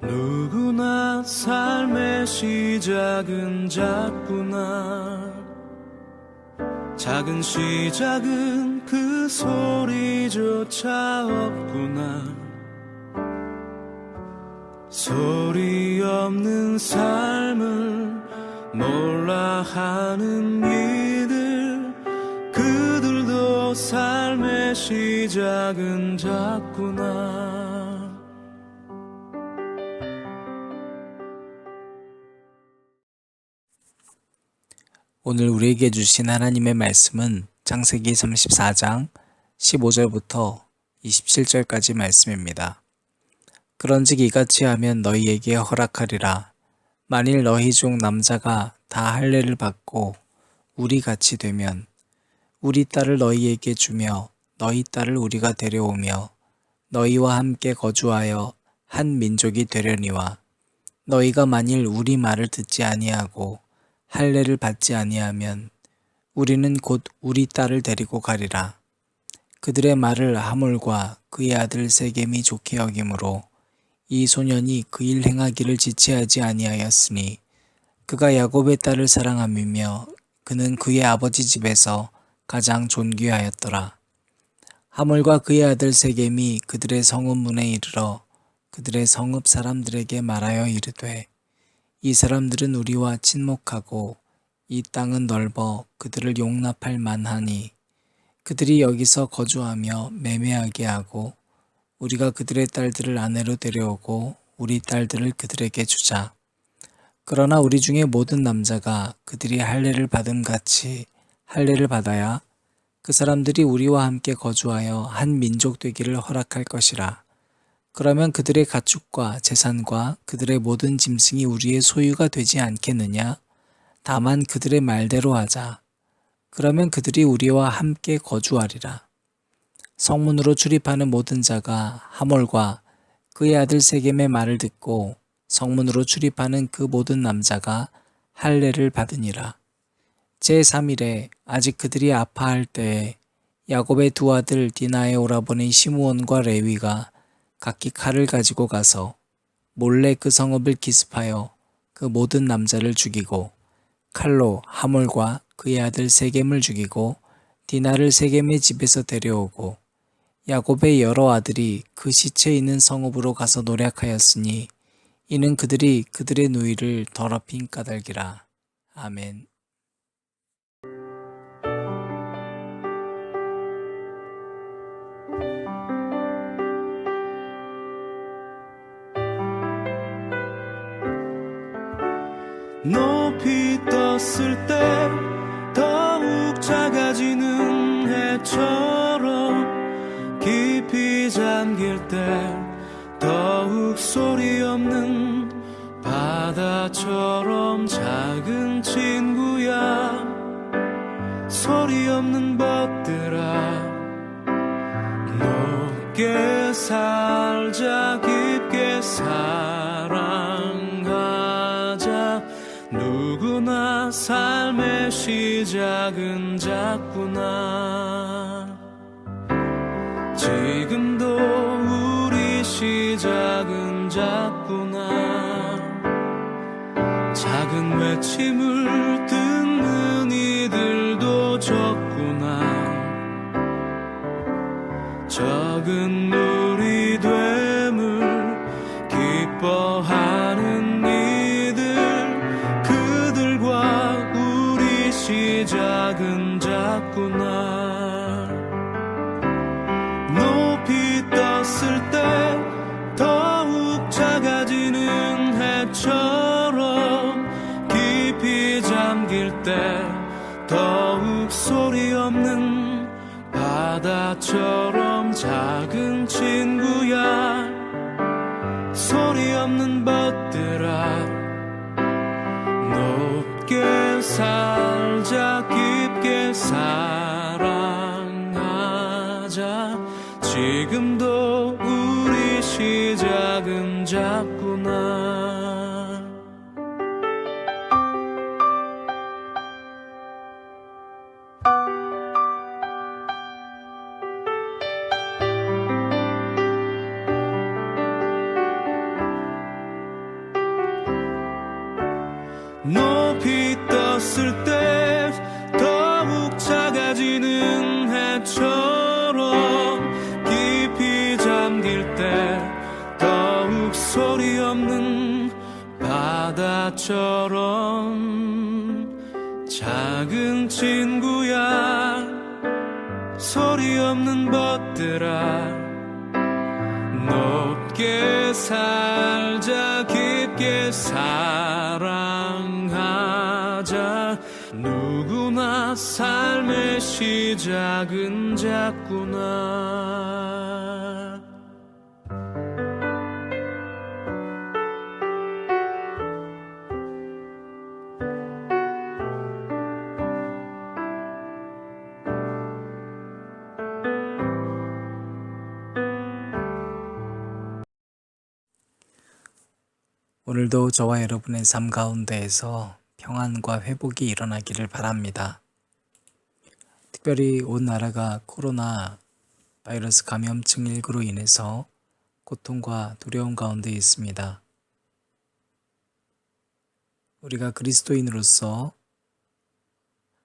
누구나 삶의 시작은 작구나. 작은 시작은 그 소리조차 없구나. 소리 없는 삶을 몰라 하는 이들, 그들도 삶의 시작은 작구나. 오늘 우리에게 주신 하나님의 말씀은 창세기 34장 15절부터 27절까지 말씀입니다. 그런즉 이같이 하면 너희에게 허락하리라. 만일 너희 중 남자가 다 할례를 받고 우리 같이 되면 우리 딸을 너희에게 주며 너희 딸을 우리가 데려오며 너희와 함께 거주하여 한 민족이 되려니와, 너희가 만일 우리 말을 듣지 아니하고 할례를 받지 아니하면 우리는 곧 우리 딸을 데리고 가리라. 그들의 말을 하몰과 그의 아들 세겜이 좋게 여김으로 이 소년이 그 일 행하기를 지체하지 아니하였으니, 그가 야곱의 딸을 사랑함이며 그는 그의 아버지 집에서 가장 존귀하였더라. 하몰과 그의 아들 세겜이 그들의 성읍 문에 이르러 그들의 성읍 사람들에게 말하여 이르되, 이 사람들은 우리와 친목하고 이 땅은 넓어 그들을 용납할 만하니 그들이 여기서 거주하며 매매하게 하고 우리가 그들의 딸들을 아내로 데려오고 우리 딸들을 그들에게 주자. 그러나 우리 중에 모든 남자가 그들이 할례를 받음 같이 할례를 받아야 그 사람들이 우리와 함께 거주하여 한 민족 되기를 허락할 것이라. 그러면 그들의 가축과 재산과 그들의 모든 짐승이 우리의 소유가 되지 않겠느냐? 다만 그들의 말대로 하자. 그러면 그들이 우리와 함께 거주하리라. 성문으로 출입하는 모든 자가 하몰과 그의 아들 세겜의 말을 듣고 성문으로 출입하는 그 모든 남자가 할례를 받으니라. 제3일에 아직 그들이 아파할 때에 야곱의 두 아들 디나의 오라버니 시므온과 레위가 각기 칼을 가지고 가서 몰래 그 성읍을 기습하여 그 모든 남자를 죽이고 칼로 하몰과 그의 아들 세겜을 죽이고 디나를 세겜의 집에서 데려오고, 야곱의 여러 아들이 그 시체 있는 성읍으로 가서 노략하였으니 이는 그들이 그들의 누이를 더럽힌 까닭이라. 아멘. 높이 떴을 때 더욱 작아지는 해처럼, 깊이 잠길 때 더욱 소리 없는 바다처럼 작은 친구야, 소리 없는 벗들아. 높게 살자, 깊게 사랑하자. 누구나 삶의 시작은 작구나. 지금도 우리 시작은 작구나. 작은 외침을 듣는 이들도 적구나. 적은 누리됨을 기뻐하는 이들, 그들과 우리 시작은 작구나. 높이 떴을 때 더욱 작아지는 해처럼, 깊이 잠길 때 더욱 소리 없는 바다처럼 작은 친구야, 소리 없는 벗들아. 높게 살자, 깊게 사랑하자. 지금도 우리 시작은 작구나. 있을 때 더욱 작아지는 해처럼 깊이 잠길 때 더욱 소리 없는 바다처럼 작은 친구야 소리 없는 벗들아 높게 살자 깊게 사랑하자 누구나 삶의 시작은 작구나. 오늘도 저와 여러분의 삶 가운데에서 평안과 회복이 일어나기를 바랍니다. 특별히 온 나라가 코로나 바이러스 감염증 19로 인해서 고통과 두려움 가운데 있습니다. 우리가 그리스도인으로서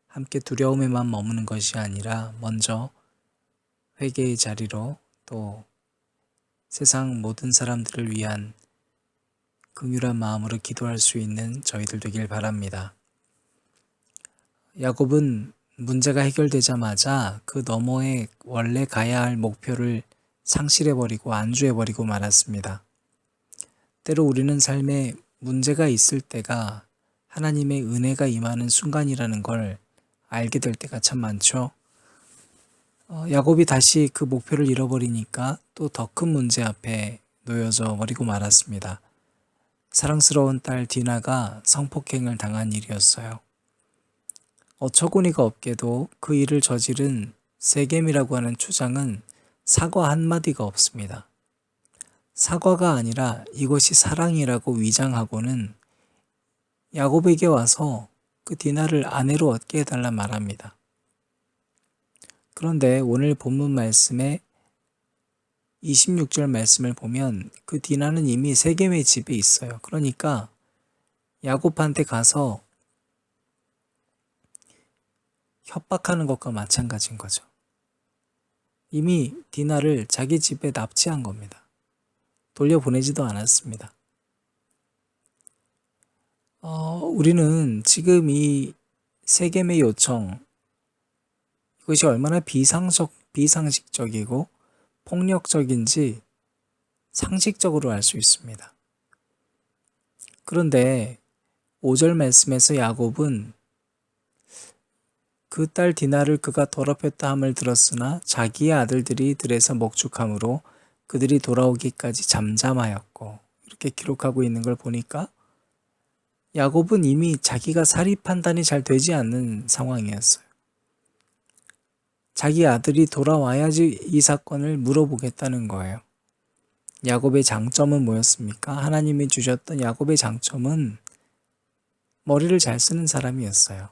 함께 두려움에만 머무는 것이 아니라 먼저 회개의 자리로 또 세상 모든 사람들을 위한 긍휼한 마음으로 기도할 수 있는 저희들 되길 바랍니다. 야곱은 문제가 해결되자마자 그 너머에 원래 가야 할 목표를 상실해버리고 안주해버리고 말았습니다. 때로 우리는 삶에 문제가 있을 때가 하나님의 은혜가 임하는 순간이라는 걸 알게 될 때가 참 많죠. 야곱이 다시 그 목표를 잃어버리니까 또 더 큰 문제 앞에 놓여져 버리고 말았습니다. 사랑스러운 딸 디나가 성폭행을 당한 일이었어요. 어처구니가 없게도 그 일을 저지른 세겜이라고 하는 추장은 사과 한마디가 없습니다. 사과가 아니라 이것이 사랑이라고 위장하고는 야곱에게 와서 그 디나를 아내로 얻게 해달라 말합니다. 그런데 오늘 본문 말씀에 26절 말씀을 보면 그 디나는 이미 세겜의 집에 있어요. 그러니까 야곱한테 가서 협박하는 것과 마찬가지인 거죠. 이미 디나를 자기 집에 납치한 겁니다. 돌려보내지도 않았습니다. 우리는 지금 이 세겜의 요청, 이것이 얼마나 비상식적이고 폭력적인지 상식적으로 알 수 있습니다. 그런데 5절 말씀에서 야곱은 그 딸 디나를 그가 더럽혔다 함을 들었으나 자기의 아들들이 들에서 먹축함으로 그들이 돌아오기까지 잠잠하였고, 이렇게 기록하고 있는 걸 보니까 야곱은 이미 자기가 사리 판단이 잘 되지 않는 상황이었어요. 자기 아들이 돌아와야지 이 사건을 물어보겠다는 거예요. 야곱의 장점은 뭐였습니까? 하나님이 주셨던 야곱의 장점은 머리를 잘 쓰는 사람이었어요.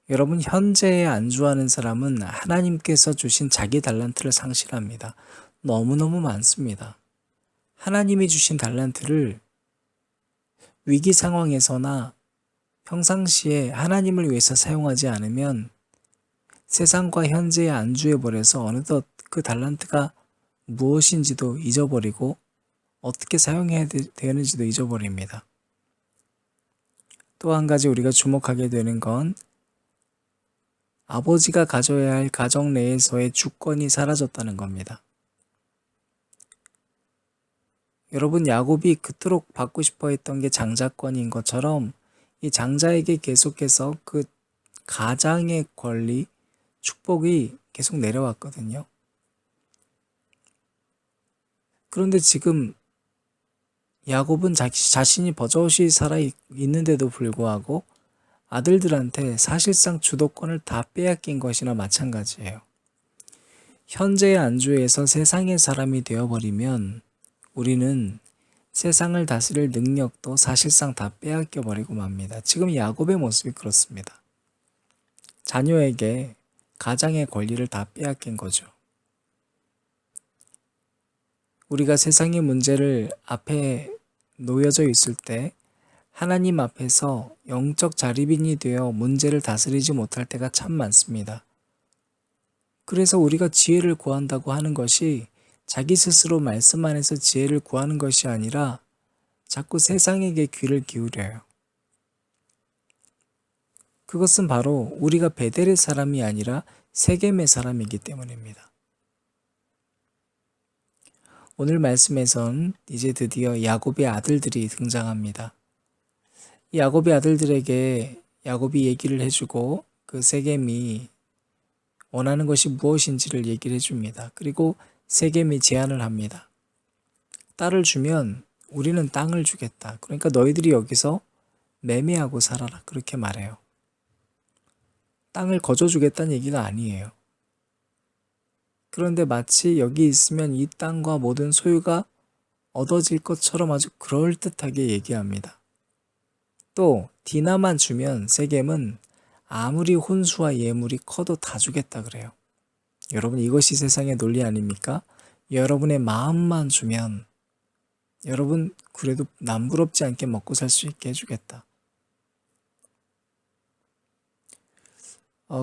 여러분, 현재에 안주하는 사람은 하나님께서 주신 자기 달란트를 상실합니다. 너무너무 많습니다. 하나님이 주신 달란트를 위기 상황에서나 평상시에 하나님을 위해서 사용하지 않으면 세상과 현재에 안주해버려서 어느덧 그 달란트가 무엇인지도 잊어버리고 어떻게 사용해야 되는지도 잊어버립니다. 또 한 가지 우리가 주목하게 되는 건 아버지가 가져야 할 가정 내에서의 주권이 사라졌다는 겁니다. 여러분, 야곱이 그토록 받고 싶어 했던 게 장자권인 것처럼 이 장자에게 계속해서 그 가장의 권리, 축복이 계속 내려왔거든요. 그런데 지금 야곱은 자신이 버젓이 살아 있는데도 불구하고 아들들한테 사실상 주도권을 다 빼앗긴 것이나 마찬가지예요. 현재의 안주에서 세상의 사람이 되어버리면 우리는 세상을 다스릴 능력도 사실상 다 빼앗겨 버리고 맙니다. 지금 야곱의 모습이 그렇습니다. 자녀에게 가장의 권리를 다 빼앗긴 거죠. 우리가 세상의 문제를 앞에 놓여져 있을 때 하나님 앞에서 영적 자립인이 되어 문제를 다스리지 못할 때가 참 많습니다. 그래서 우리가 지혜를 구한다고 하는 것이 자기 스스로 말씀 안에서 지혜를 구하는 것이 아니라 자꾸 세상에게 귀를 기울여요. 그것은 바로 우리가 베델의 사람이 아니라 세겜의 사람이기 때문입니다. 오늘 말씀에선 이제 드디어 야곱의 아들들이 등장합니다. 이 야곱의 아들들에게 야곱이 얘기를 해주고 그 세겜이 원하는 것이 무엇인지를 얘기를 해줍니다. 그리고 세겜이 제안을 합니다. 딸을 주면 우리는 땅을 주겠다. 그러니까 너희들이 여기서 매매하고 살아라. 그렇게 말해요. 땅을 거저주겠다는 얘기가 아니에요. 그런데 마치 여기 있으면 이 땅과 모든 소유가 얻어질 것처럼 아주 그럴듯하게 얘기합니다. 또 디나만 주면 세겜은 아무리 혼수와 예물이 커도 다 주겠다 그래요. 여러분, 이것이 세상의 논리 아닙니까? 여러분의 마음만 주면 여러분 그래도 남부럽지 않게 먹고 살 수 있게 해주겠다.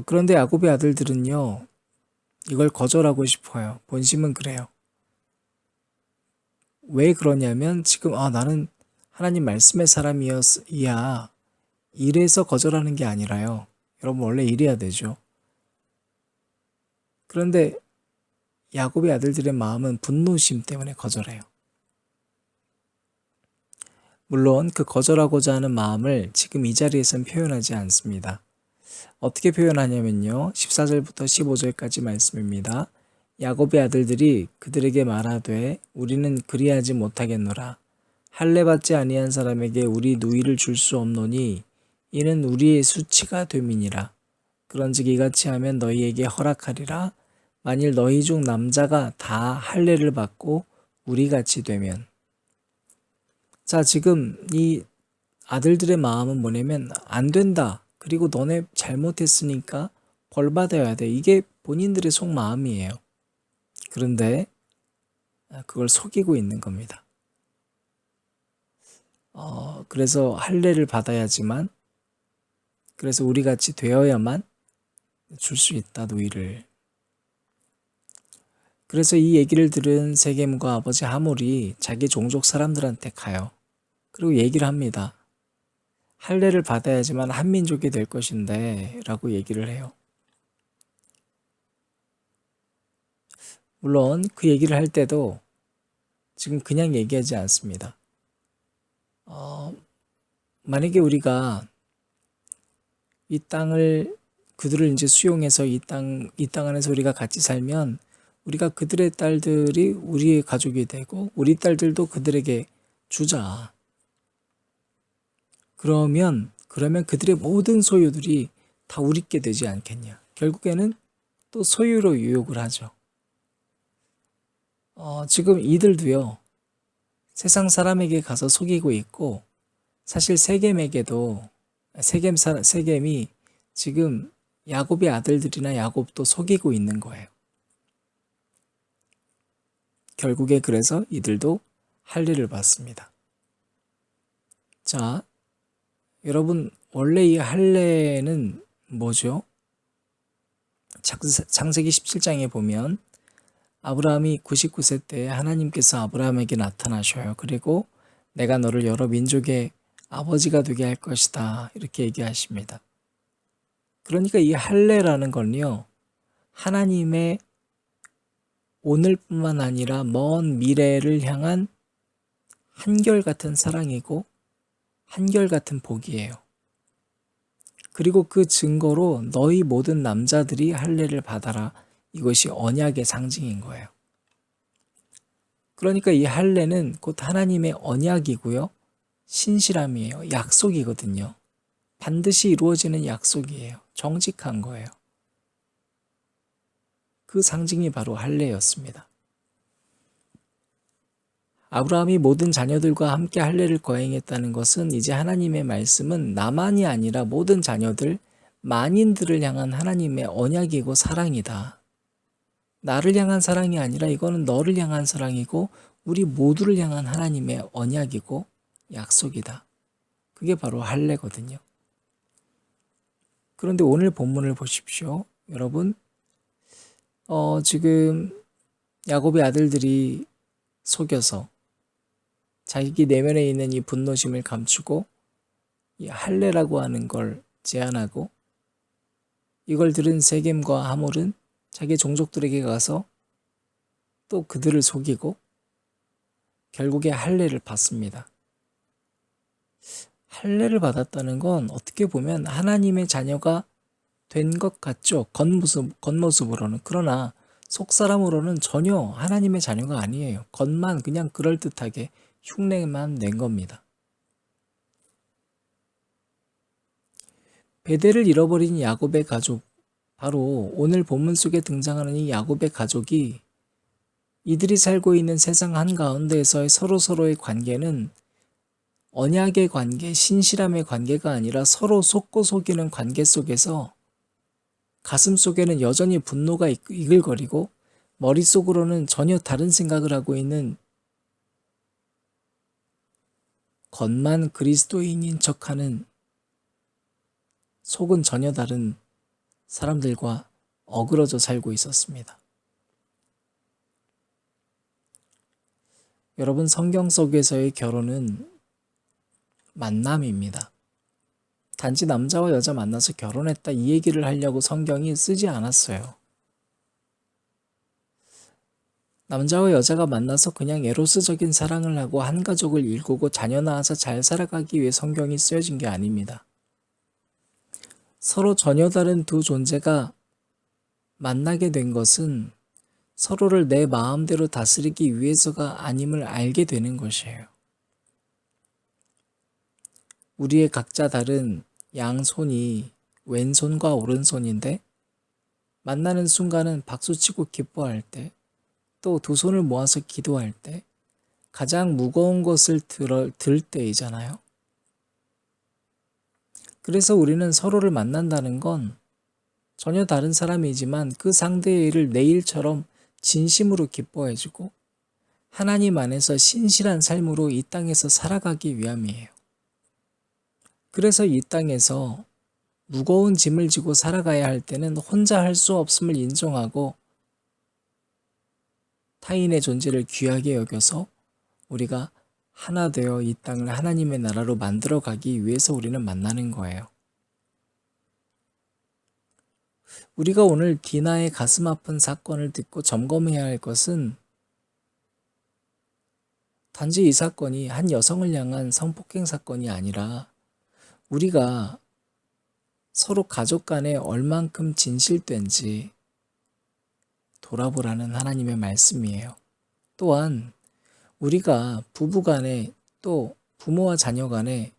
그런데 야곱의 아들들은요, 이걸 거절하고 싶어요. 본심은 그래요. 왜 그러냐면 지금 나는 하나님 말씀의 사람이야 이래서 거절하는 게 아니라요. 여러분, 원래 이래야 되죠. 그런데 야곱의 아들들의 마음은 분노심 때문에 거절해요. 물론 그 거절하고자 하는 마음을 지금 이 자리에선 표현하지 않습니다. 어떻게 표현하냐면요, 14절부터 15절까지 말씀입니다. 야곱의 아들들이 그들에게 말하되 우리는 그리하지 못하겠노라. 할례 받지 아니한 사람에게 우리 누이를 줄 수 없노니 이는 우리의 수치가 됨이니라. 그런즉 이같이 하면 너희에게 허락하리라. 만일 너희 중 남자가 다 할례를 받고 우리같이 되면. 자, 지금 이 아들들의 마음은 뭐냐면 안 된다. 그리고 너네 잘못했으니까 벌 받아야 돼. 이게 본인들의 속마음이에요. 그런데 그걸 속이고 있는 겁니다. 그래서 할례를 받아야지만, 그래서 우리 같이 되어야만 줄 수 있다, 누이를. 그래서 이 얘기를 들은 세겜과 아버지 하몰이 자기 종족 사람들한테 가요. 그리고 얘기를 합니다. 할례를 받아야지만 한민족이 될 것인데 라고 얘기를 해요. 물론 그 얘기를 할 때도 지금 그냥 얘기하지 않습니다. 만약에 우리가 이 땅을 그들을 이제 수용해서 이 땅 안에서 우리가 같이 살면 우리가 그들의 딸들이 우리의 가족이 되고 우리 딸들도 그들에게 주자. 그러면 그들의 모든 소유들이 다 우리께 되지 않겠냐. 결국에는 또 소유로 유혹을 하죠. 지금 이들도요, 세상 사람에게 가서 속이고 있고, 사실 세겜에게도 세겜이 지금 야곱의 아들들이나 야곱도 속이고 있는 거예요. 결국에 그래서 이들도 할례를 받습니다. 자, 여러분, 원래 이 할례는 뭐죠? 창세기 17장에 보면 아브라함이 99세 때 하나님께서 아브라함에게 나타나셔요. 그리고 내가 너를 여러 민족의 아버지가 되게 할 것이다, 이렇게 얘기하십니다. 그러니까 이 할례라는 건요, 하나님의 오늘뿐만 아니라 먼 미래를 향한 한결같은 사랑이고 한결같은 복이에요. 그리고 그 증거로 너희 모든 남자들이 할례를 받아라. 이것이 언약의 상징인 거예요. 그러니까 이 할례는 곧 하나님의 언약이고요, 신실함이에요. 약속이거든요. 반드시 이루어지는 약속이에요. 정직한 거예요. 그 상징이 바로 할례였습니다. 아브라함이 모든 자녀들과 함께 할례를 거행했다는 것은 이제 하나님의 말씀은 나만이 아니라 모든 자녀들, 만인들을 향한 하나님의 언약이고 사랑이다. 나를 향한 사랑이 아니라 이거는 너를 향한 사랑이고 우리 모두를 향한 하나님의 언약이고 약속이다. 그게 바로 할례거든요. 그런데 오늘 본문을 보십시오. 여러분, 지금 야곱의 아들들이 속여서 자기 내면에 있는 이 분노심을 감추고 이 할례라고 하는 걸 제안하고, 이걸 들은 세겜과 하몰은 자기 종족들에게 가서 또 그들을 속이고 결국에 할례를 받습니다. 할례를 받았다는 건 어떻게 보면 하나님의 자녀가 된 것 같죠. 겉모습으로는. 그러나 속사람으로는 전혀 하나님의 자녀가 아니에요. 겉만 그냥 그럴듯하게 흉내만 낸 겁니다. 베델을 잃어버린 야곱의 가족, 바로 오늘 본문 속에 등장하는 이 야곱의 가족이 이들이 살고 있는 세상 한가운데에서의 서로서로의 관계는 언약의 관계, 신실함의 관계가 아니라 서로 속고 속이는 관계 속에서 가슴 속에는 여전히 분노가 이글거리고 머릿속으로는 전혀 다른 생각을 하고 있는, 겉만 그리스도인인 척하는 속은 전혀 다른 사람들과 어그러져 살고 있었습니다. 여러분, 성경 속에서의 결혼은 만남입니다. 단지 남자와 여자 만나서 결혼했다 이 얘기를 하려고 성경이 쓰지 않았어요. 남자와 여자가 만나서 그냥 에로스적인 사랑을 하고 한 가족을 일구고 자녀 낳아서 잘 살아가기 위해 성경이 쓰여진 게 아닙니다. 서로 전혀 다른 두 존재가 만나게 된 것은 서로를 내 마음대로 다스리기 위해서가 아님을 알게 되는 것이에요. 우리의 각자 다른 양손이 왼손과 오른손인데 만나는 순간은 박수치고 기뻐할 때, 또 두 손을 모아서 기도할 때, 가장 무거운 것을 들 때이잖아요. 그래서 우리는 서로를 만난다는 건 전혀 다른 사람이지만 그 상대의 일을 내 일처럼 진심으로 기뻐해주고 하나님 안에서 신실한 삶으로 이 땅에서 살아가기 위함이에요. 그래서 이 땅에서 무거운 짐을 지고 살아가야 할 때는 혼자 할 수 없음을 인정하고 타인의 존재를 귀하게 여겨서 우리가 하나 되어 이 땅을 하나님의 나라로 만들어 가기 위해서 우리는 만나는 거예요. 우리가 오늘 디나의 가슴 아픈 사건을 듣고 점검해야 할 것은 단지 이 사건이 한 여성을 향한 성폭행 사건이 아니라 우리가 서로 가족 간에 얼만큼 진실된지 돌아보라는 하나님의 말씀이에요. 또한 우리가 부부 간에 또 부모와 자녀 간에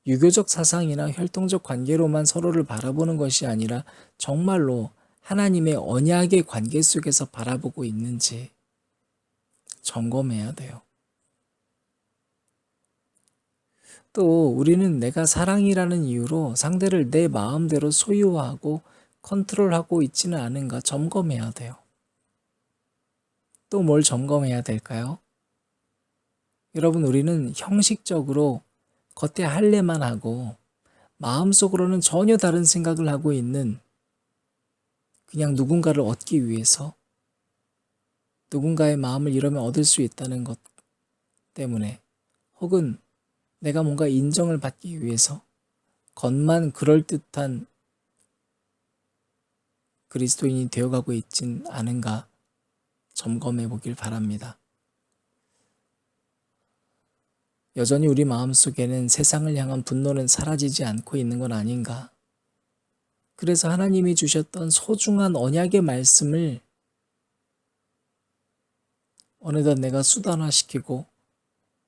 유교적 사상이나 혈통적 관계로만 서로를 바라보는 것이 아니라 정말로 하나님의 언약의 관계 속에서 바라보고 있는지 점검해야 돼요. 또 우리는 내가 사랑이라는 이유로 상대를 내 마음대로 소유하고 컨트롤하고 있지는 않은가 점검해야 돼요. 또 뭘 점검해야 될까요? 여러분, 우리는 형식적으로 겉에 할례만 하고 마음속으로는 전혀 다른 생각을 하고 있는, 그냥 누군가를 얻기 위해서, 누군가의 마음을 이러면 얻을 수 있다는 것 때문에, 혹은 내가 뭔가 인정을 받기 위해서 겉만 그럴듯한 그리스도인이 되어가고 있진 않은가 점검해 보길 바랍니다. 여전히 우리 마음속에는 세상을 향한 분노는 사라지지 않고 있는 건 아닌가. 그래서 하나님이 주셨던 소중한 언약의 말씀을 어느덧 내가 수단화시키고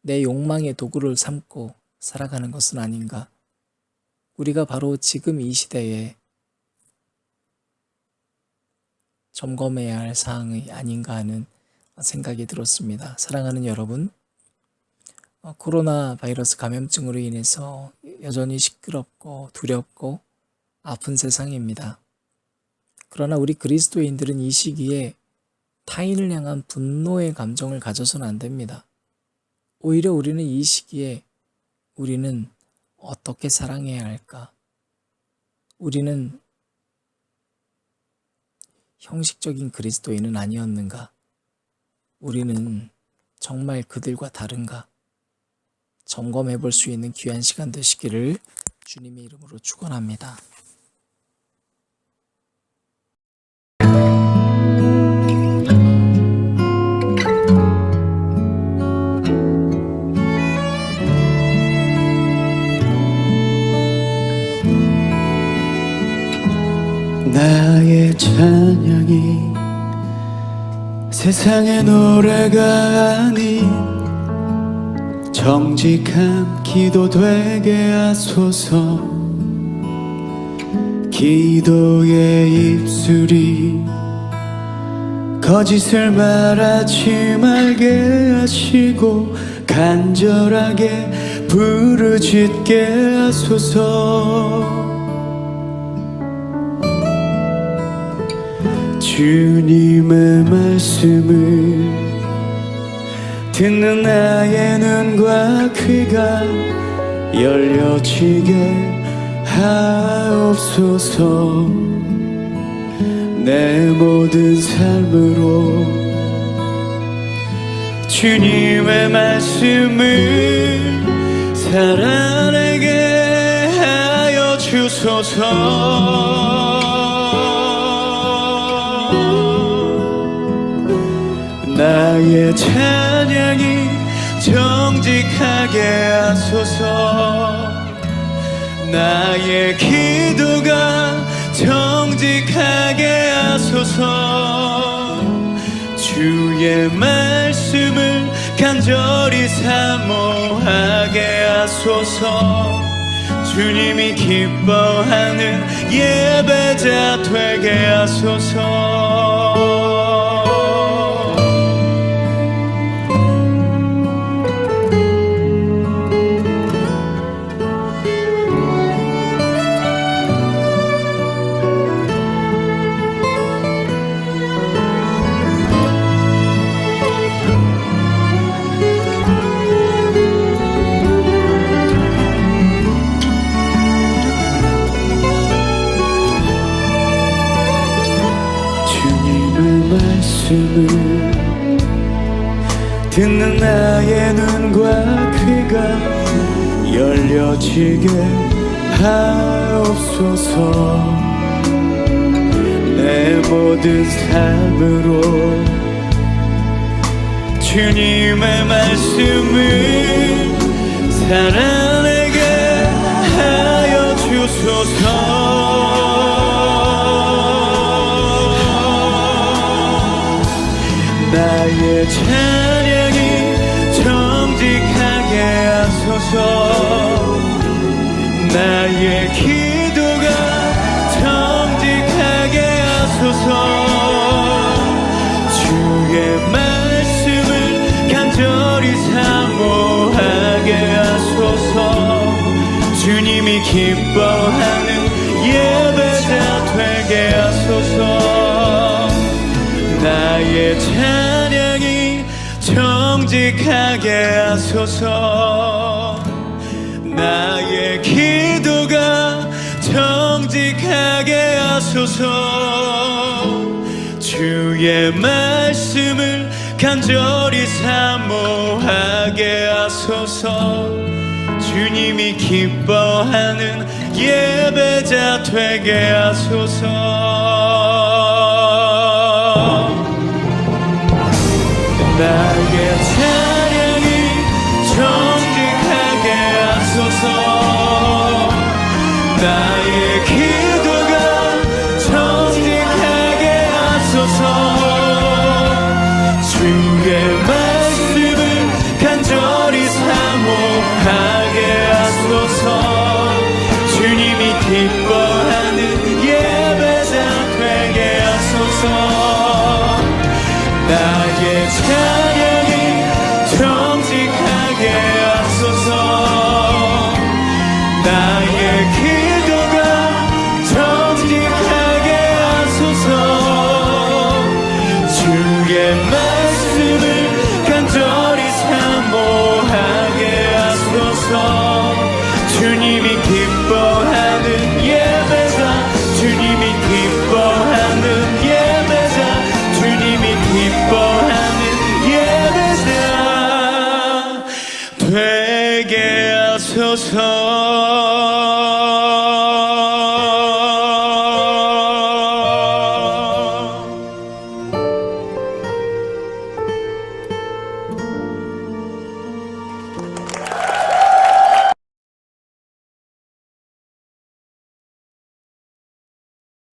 내 욕망의 도구를 삼고 살아가는 것은 아닌가. 우리가 바로 지금 이 시대에 점검해야 할 사항이 아닌가 하는 생각이 들었습니다. 사랑하는 여러분, 코로나 바이러스 감염증으로 인해서 여전히 시끄럽고 두렵고 아픈 세상입니다. 그러나 우리 그리스도인들은 이 시기에 타인을 향한 분노의 감정을 가져서는 안 됩니다. 오히려 우리는 이 시기에 우리는 어떻게 사랑해야 할까? 우리는 형식적인 그리스도인은 아니었는가? 우리는 정말 그들과 다른가? 점검해 볼 수 있는 귀한 시간 되시기를 주님의 이름으로 축원합니다. 나의 찬양이 세상의 노래가 아닌 정직한 기도 되게 하소서. 기도의 입술이 거짓을 말하지 말게 하시고 간절하게 부르짖게 하소서. 주님의 말씀을 듣는 나의 눈과 귀가 열려지게 하옵소서. 내 모든 삶으로 주님의 말씀을 살아내게 하여 주소서. 나의 찬양이 정직하게 하소서. 나의 기도가 정직하게 하소서. 주의 말씀을 간절히 사모하게 하소서. 주님이 기뻐하는 예배자 되게 하소서. 듣는 나의 눈과 귀가 열려지게 하옵소서. 내 모든 삶으로 주님의 말씀을 살아내게 하여 주소서. 나의 찬양이 정직하게 하소서. 나의 기도가 정직하게 하소서. 주의 말씀을 간절히 사모하게 하소서. 주님이 기뻐하는 예배자 되게 하소서. 나의 찬양이 정직하게 하소서. 나의 기도가 정직하게 하소서. 주의 말씀을 간절히 사모하게 하소서. 주님이 기뻐하는 예배자 되게 하소서. 나의 찬양이 정직하게 하소서. 나의 기도가 정직하게 하소서. 주의 말씀을 간절히 사모하게 하소서. 주님이 기뻐하는 예배자 되게 하소서. 나의 찬양 주셔서